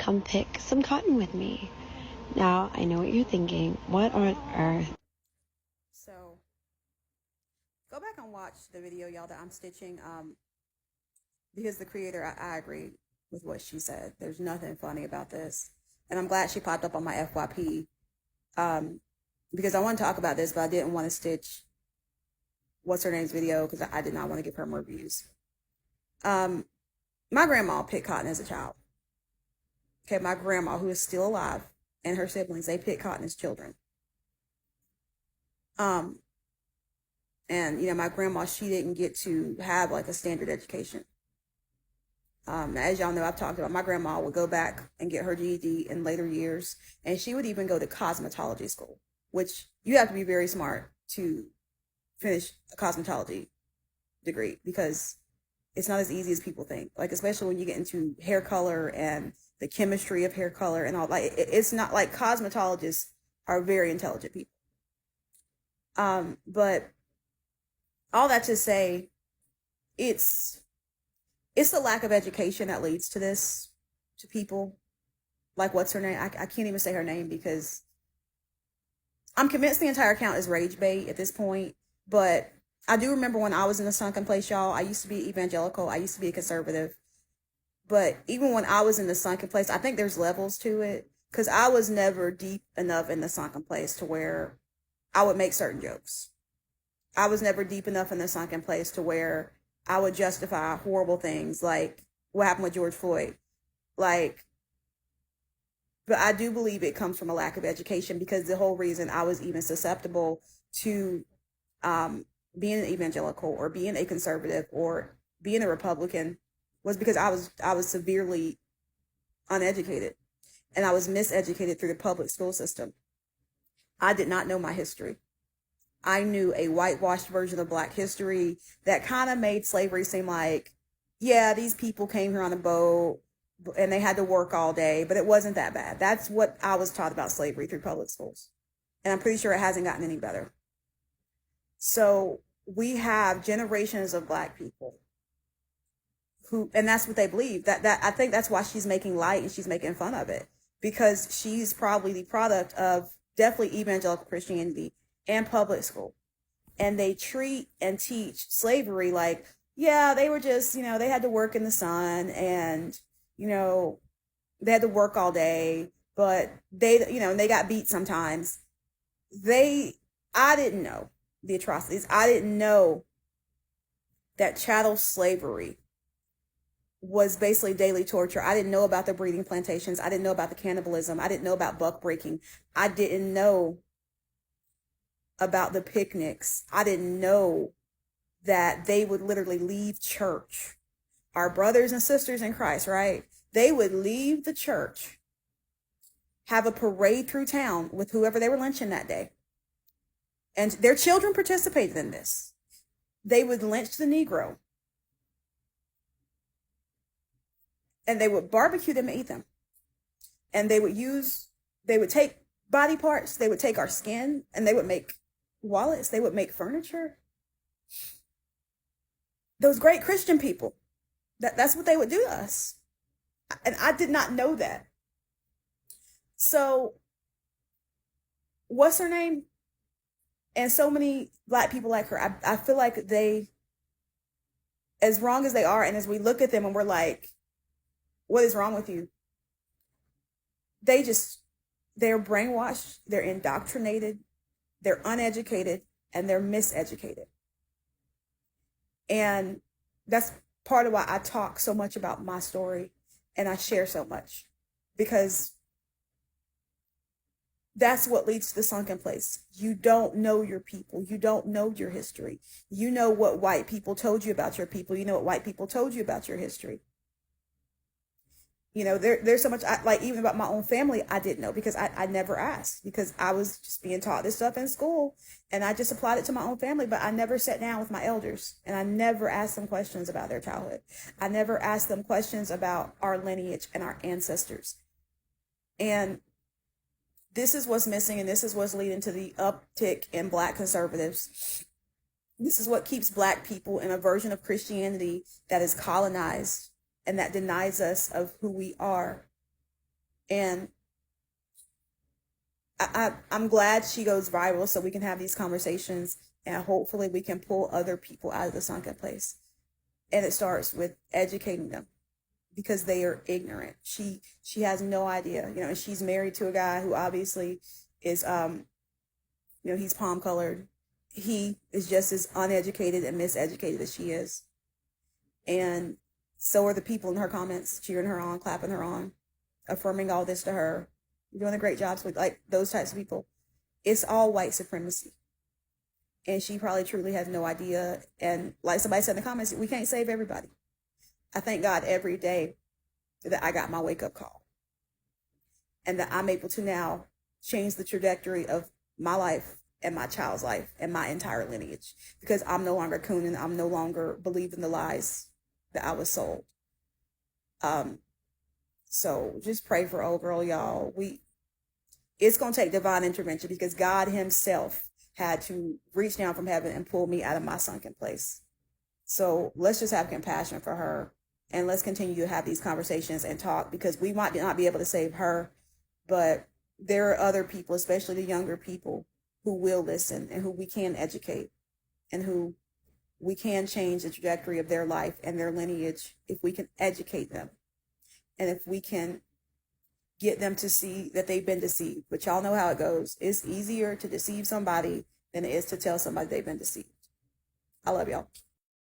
come pick some cotton with me. Now, I know what you're thinking. What on earth? So go back and watch the video, y'all, that I'm stitching. Because the creator, I agree with what she said. There's nothing funny about this. And I'm glad she popped up on my FYP. Because I want to talk about this, but I didn't want to stitch what's her name's video because I did not want to give her more views. My grandma picked cotton as a child. Okay, my grandma, who is still alive, and her siblings, they picked cotton as children. And my grandma, she didn't get to have like a standard education. As y'all know, I've talked about, my grandma would go back and get her GED in later years, and she would even go to cosmetology school, which you have to be very smart to finish a cosmetology degree because it's not as easy as people think. Like, especially when you get into hair color and the chemistry of hair color and all, like, it's not like cosmetologists are very intelligent people. But all that to say, it's the lack of education that leads to this, to people. Like, what's her name? I can't even say her name because I'm convinced the entire account is rage bait at this point. But I do remember when I was in the sunken place, y'all. I used to be evangelical. I used to be a conservative. But even when I was in the sunken place, I think there's levels to it. Because I was never deep enough in the sunken place to where I would make certain jokes. I was never deep enough in the sunken place to where I would justify horrible things like what happened with George Floyd. Like, but I do believe it comes from a lack of education because the whole reason I was even susceptible to being an evangelical or being a conservative or being a Republican was because I was severely uneducated and I was miseducated through the public school system. I did not know my history. I knew a whitewashed version of Black history that kind of made slavery seem like, yeah, these people came here on a boat and they had to work all day, but it wasn't that bad. That's what I was taught about slavery through public schools. And I'm pretty sure it hasn't gotten any better. So we have generations of Black people who, and that's what they believe. That I think that's why she's making light and she's making fun of it, because she's probably the product of definitely evangelical Christianity and public school. And they treat and teach slavery like, yeah, they were just, they had to work in the sun and, they had to work all day, but and they got beat sometimes. I didn't know the atrocities. I didn't know that chattel slavery was basically daily torture. I didn't know about the breeding plantations. I didn't know about the cannibalism. I didn't know about buck breaking. I didn't know about the picnics. I didn't know that they would literally leave church. Our brothers and sisters in Christ, right? They would leave the church, have a parade through town with whoever they were lynching that day. And their children participated in this. They would lynch the Negro. And they would barbecue them and eat them. And they would take body parts, they would take our skin, and they would make wallets, they would make furniture. Those great Christian people, that's what they would do to us. And I did not know that. So, what's her name? And so many Black people like her, I feel like they, as wrong as they are, and as we look at them and we're like, what is wrong with you? They're brainwashed, they're indoctrinated, they're uneducated, and they're miseducated. And that's part of why I talk so much about my story and I share so much, because that's what leads to the sunken place. You don't know your people. You don't know your history. You know what white people told you about your people. You know what white people told you about your history. There's so much, like, even about my own family, I didn't know because I never asked, because I was just being taught this stuff in school and I just applied it to my own family, but I never sat down with my elders and I never asked them questions about their childhood. I never asked them questions about our lineage and our ancestors. And this is what's missing, and this is what's leading to the uptick in Black conservatives. This is what keeps Black people in a version of Christianity that is colonized and that denies us of who we are. And I'm glad she goes viral so we can have these conversations, and hopefully we can pull other people out of the sunken place. And it starts with educating them because they are ignorant. She has no idea, and she's married to a guy who obviously is he's palm colored. He is just as uneducated and miseducated as she is. And so are the people in her comments, cheering her on, clapping her on, affirming all this to her. You're doing a great job. With like those types of people. It's all white supremacy. And she probably truly has no idea. And like somebody said in the comments, we can't save everybody. I thank God every day that I got my wake-up call. And that I'm able to now change the trajectory of my life and my child's life and my entire lineage. Because I'm no longer cooning. I'm no longer believing the lies that I was sold. So just pray for old girl, y'all. It's going to take divine intervention because God himself had to reach down from heaven and pull me out of my sunken place. So let's just have compassion for her, and let's continue to have these conversations and talk, because we might not be able to save her, but there are other people, especially the younger people, who will listen and who we can educate and who we can change the trajectory of their life and their lineage if we can educate them. And if we can get them to see that they've been deceived. But y'all know how it goes. It's easier to deceive somebody than it is to tell somebody they've been deceived. I love y'all.